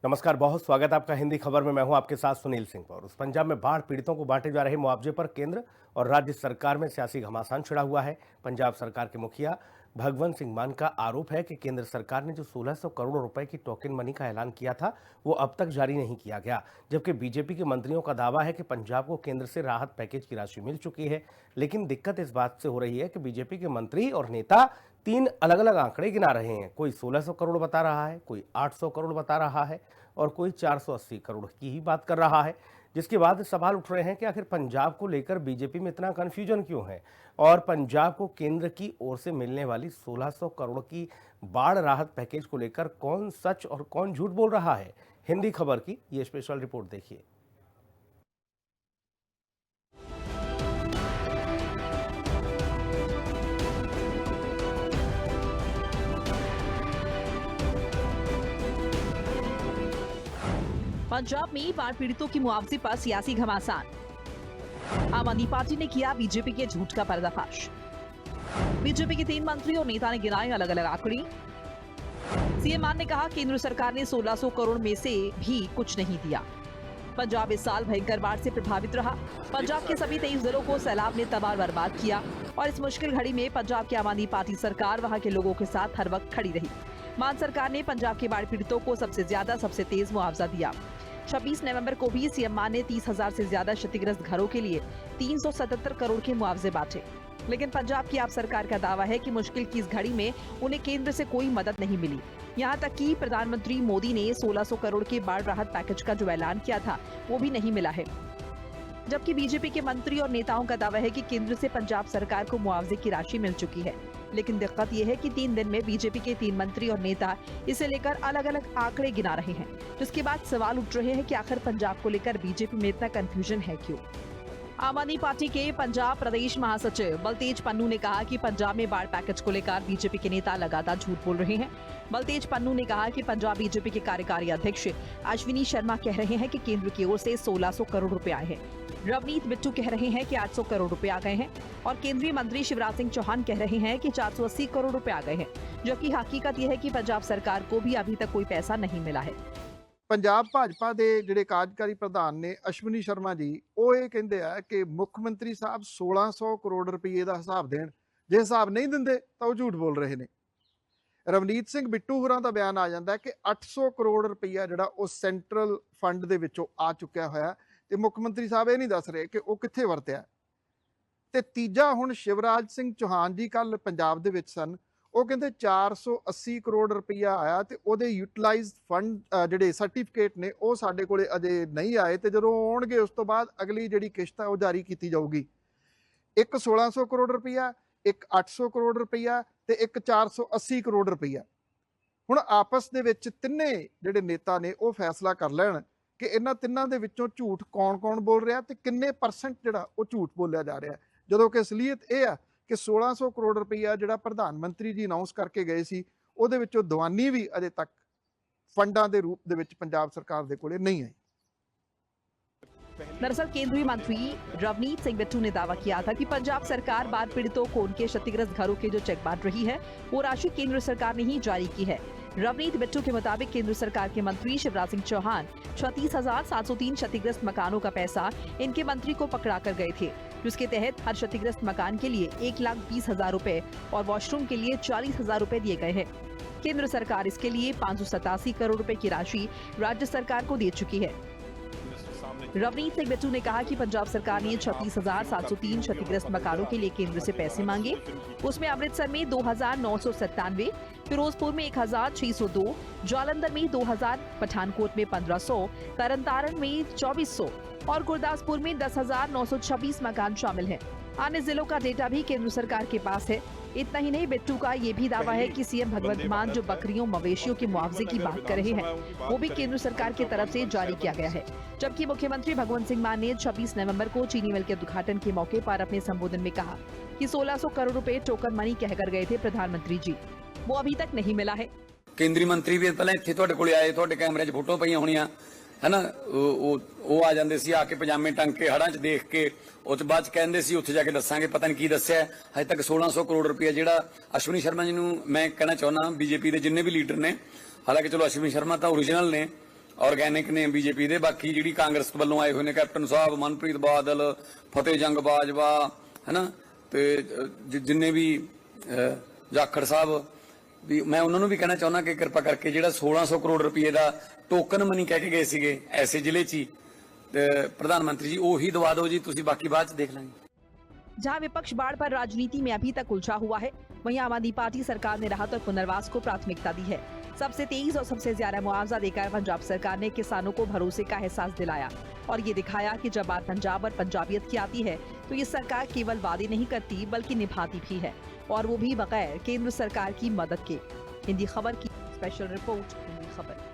नमस्कार, बहुत स्वागत है आपका हिंदी खबर में। मैं हूं आपके साथ सुनील सिंह पौर। पंजाब में बाढ़ पीड़ितों को बांटे जा रहे मुआवजे पर केंद्र और राज्य सरकार में सियासी घमासान छिड़ा हुआ है। पंजाब सरकार के मुखिया भगवंत सिंह मान का आरोप है कि केंद्र सरकार ने जो 1600 करोड़ रुपए की टोकन मनी का ऐलान किया था वो अब तक जारी नहीं किया गया, जबकि बीजेपी के मंत्रियों का दावा है कि पंजाब को केंद्र से राहत पैकेज की राशि मिल चुकी है। लेकिन दिक्कत इस बात से हो रही है कि बीजेपी के मंत्री और नेता तीन अलग अलग आंकड़े गिना रहे हैं। कोई 1600 करोड़ बता रहा है, कोई 800 करोड़ बता रहा है और कोई 480 करोड़ की ही बात कर रहा है, जिसके बाद सवाल उठ रहे हैं कि आखिर पंजाब को लेकर बीजेपी में इतना कंफ्यूजन क्यों है और पंजाब को केंद्र की ओर से मिलने वाली 1600 करोड़ की बाढ़ राहत पैकेज को लेकर कौन सच और कौन झूठ बोल रहा है। हिंदी खबर की ये स्पेशल रिपोर्ट देखिए। पंजाब में बाढ़ पीड़ितों की मुआवजे पर सियासी घमासान। आम आदमी पार्टी ने किया बीजेपी के झूठ का पर्दाफाश। बीजेपी के 3 मंत्री और नेता ने गिनाए अलग अलग आंकड़े। सीएम मान ने कहा केंद्र सरकार ने 1600 करोड़ में से भी कुछ नहीं दिया। पंजाब इस साल भयंकर बाढ़ से प्रभावित रहा। पंजाब के सभी 23 जिलों को सैलाब ने तबाह बर्बाद किया और इस मुश्किल घड़ी में पंजाब की आम आदमी पार्टी सरकार वहां के लोगों के साथ हर वक्त खड़ी रही। मान सरकार ने पंजाब के बाढ़ पीड़ितों को सबसे ज्यादा सबसे तेज मुआवजा दिया। 26 नवंबर को भी सीएम मान ने 30,000 से ज्यादा क्षतिग्रस्त घरों के लिए 377 करोड़ के मुआवजे बांटे। लेकिन पंजाब की आप सरकार का दावा है कि मुश्किल की इस घड़ी में उन्हें केंद्र से कोई मदद नहीं मिली। यहां तक कि प्रधानमंत्री मोदी ने 1600 करोड़ के बाढ़ राहत पैकेज का जो ऐलान किया था वो भी नहीं मिला है। जबकि बीजेपी के मंत्री और नेताओं का दावा है कि केंद्र से पंजाब सरकार को मुआवजे की राशि मिल चुकी है। लेकिन दिक्कत यह है कि 3 दिन में बीजेपी के 3 मंत्री और नेता इसे लेकर अलग अलग आंकड़े गिना रहे हैं, जिसके बाद सवाल उठ रहे हैं कि आखिर पंजाब को लेकर बीजेपी में इतना कंफ्यूजन है क्यों। आम आदमी पार्टी के पंजाब प्रदेश महासचिव बलतेज पन्नू ने कहा कि पंजाब में बाढ़ पैकेज को लेकर बीजेपी के नेता लगातार झूठ बोल रहे हैं। बलतेज पन्नू ने कहा कि पंजाब बीजेपी के कार्यकारी अध्यक्ष अश्विनी शर्मा कह रहे हैं कि केंद्र की ओर से 1600 करोड़ रुपए आए हैं। रवनीत बिट्टू कह रहे हैं कि 800 करोड़ रुपए आ गए हैं और केंद्रीय मंत्री शिवराज सिंह चौहान कह रहे हैं कि 480 करोड़ रुपए आ गए हैं, जबकि हकीकत यह है कि पंजाब सरकार को भी अभी तक कोई पैसा नहीं मिला है। पंजाब भाजपा के जिहड़े कार्यकारी प्रधान ने अश्विनी शर्मा जी वो ये कहते हैं कि मुख्य मंत्री साहब 1600 करोड़ रुपये का हिसाब देन, जे हिसाब नहीं देंगे तो वो झूठ बोल रहे हैं। रवनीत सिंह बिट्टू होरां दा बयान आ जाता है कि 800 करोड़ रुपया जिहड़ा वो सेंट्रल फंड दे विचों आ चुकिया होया ते मुख्य मंत्री साहब ये नहीं दस रहे कि वो कित्थे वरतिया। ते तीजा हुण शिवराज सिंह चौहान जी कल पंजाब दे विच सन, वो कहते 480 करोड़ रुपया आया तो वो यूटिलाइज फंड जिहड़े सर्टिफिकेट ने वो साडे कोले अजे नहीं आए, तो जदों आउणगे उस तो बाद अगली जिहड़ी किश्त है वो जारी की जाऊगी। एक 1600 करोड़ रुपया, एक 800 करोड़ रुपया ते एक 480 करोड़ रुपया। हुण आपस दे विच तिन्ने जिहड़े नेता ने वो फैसला कर लैण कि इन्हां तिन्नां दे विचों झूठ कौन कौन बोल रहा ते किन्ने परसेंट जिहड़ा वो झूठ बोलिया जा रहा है, जदों कि असलीयत यह है कि 1600 करोड़ रुपया जिहड़ा प्रधानमंत्री जी अनाउंस करके गए सी उहदे विचों दवानी भी अजे तक फंडां दे रूप दे विच पंजाब सरकार दे कोले नहीं आई। दरअसल केंद्रीय मंत्री रवनीत सिंह बिट्टू ने दावा किया था कि पंजाब सरकार बाढ़ पीड़ितों को उनके क्षतिग्रस्त घरों के जो चेक बांट रही है वो राशि केंद्र सरकार ने ही जारी की है। रवनीत बिट्टू के मुताबिक केंद्र सरकार के मंत्री शिवराज सिंह चौहान 36,703 क्षतिग्रस्त मकानों का पैसा इनके मंत्री को पकड़ा कर गए थे, जिसके तहत हर क्षतिग्रस्त मकान के लिए 1,20,000 रुपए और वॉशरूम के लिए 40,000 रुपए दिए गए हैं। केंद्र सरकार इसके लिए 587 करोड़ रुपए की राशि राज्य सरकार को दे चुकी है। रवनीत सिंह बिट्टू ने कहा कि पंजाब सरकार ने 36,703 क्षतिग्रस्त मकानों के लिए केंद्र से पैसे मांगे। उसमें अमृतसर में 2,997, फिरोजपुर में 1,602, जालंधर में 2,000, पठानकोट में 1,500, तरनतारण में 2,400 और गुरदासपुर में 10,926 मकान शामिल हैं। अन्य जिलों का डेटा भी केंद्र सरकार के पास है। इतना ही नहीं, बिट्टू का ये भी दावा है कि सीएम भगवंत मान जो बकरियों मवेशियों के मुआवजे की बात कर रहे हैं वो भी केंद्र सरकार की तरफ से जारी किया गया है। जबकि मुख्यमंत्री भगवंत सिंह मान ने 26 नवंबर को चीनी मिल के उद्घाटन के मौके पर अपने संबोधन में कहा कि 1600 करोड़ रुपए टोकन मनी कहकर गए थे प्रधानमंत्री जी, वो अभी तक नहीं मिला है। केंद्रीय मंत्री भी पहले इत्थे तुहाडे कोले आए, तुहाडे कैमरे 'च फोटो पईयां होणीਆਂ है ना, वो आ जाते सी आके पजामे टंग के हड़ां 'च देख के उस बाद कहते सी उत्थे जाके दसांगे, पता नहीं की दस्सिया। अजे तक 1600 करोड़ रुपया जिहड़ा अश्विनी शर्मा जी नूं मैं कहना चाहुंदा बीजेपी के जिन्ने भी लीडर ने, हालांकि चलो अश्विनी शर्मा तो ओरिजिनल ने, ਆਰਗੈਨਿਕ ਨੇ ਬੀਜੇਪੀ ਦੇ, ਬਾਕੀ ਜਿਹੜੀ ਕਾਂਗਰਸ ਵੱਲੋਂ ਆਏ ਹੋਏ ਨੇ ਕੈਪਟਨ ਸਾਹਿਬ, ਮਨਪ੍ਰੀਤ ਬਾਦਲ, ਫਤਿਹ ਜੰਗ ਬਾਜਵਾ, ਹੈਨਾ, ਤੇ ਜਿੰਨੇ ਵੀ ਜਾਖੜ ਸਾਹਿਬ ਵੀ, ਮੈਂ ਉਹਨਾਂ ਨੂੰ ਵੀ ਕਹਿਣਾ ਚਾਹੁੰਦਾ ਕਿ ਕਿਰਪਾ ਕਰਕੇ ਜਿਹੜਾ 1600 ਕਰੋੜ ਰੁਪਏ ਦਾ ਟੋਕਨ ਮਨੀ ਕਹਿ ਕੇ ਗਏ ਸੀਗੇ ਐਸੇ ਜ਼ਿਲ੍ਹੇ 'ਚ ਹੀ, ਤੇ ਪ੍ਰਧਾਨ ਮੰਤਰੀ ਜੀ ਉਹੀ ਦਵਾ ਦਿਓ ਜੀ, ਤੁਸੀਂ ਬਾਕੀ ਬਾਅਦ 'ਚ ਦੇਖ ਲਾਂਗੇ। जहां विपक्ष बाढ़ पर राजनीति में अभी तक उलझा हुआ है, वहीं आम आदमी पार्टी सरकार ने राहत और पुनर्वास को प्राथमिकता दी है। सबसे तेज और सबसे ज्यादा मुआवजा देकर पंजाब सरकार ने किसानों को भरोसे का एहसास दिलाया और ये दिखाया कि जब बात पंजाब और पंजाबियत की आती है तो ये सरकार केवल वादे नहीं करती बल्कि निभाती भी है, और वो भी बगैर केंद्र सरकार की मदद के। हिंदी खबर की स्पेशल रिपोर्ट, हिंदी खबर।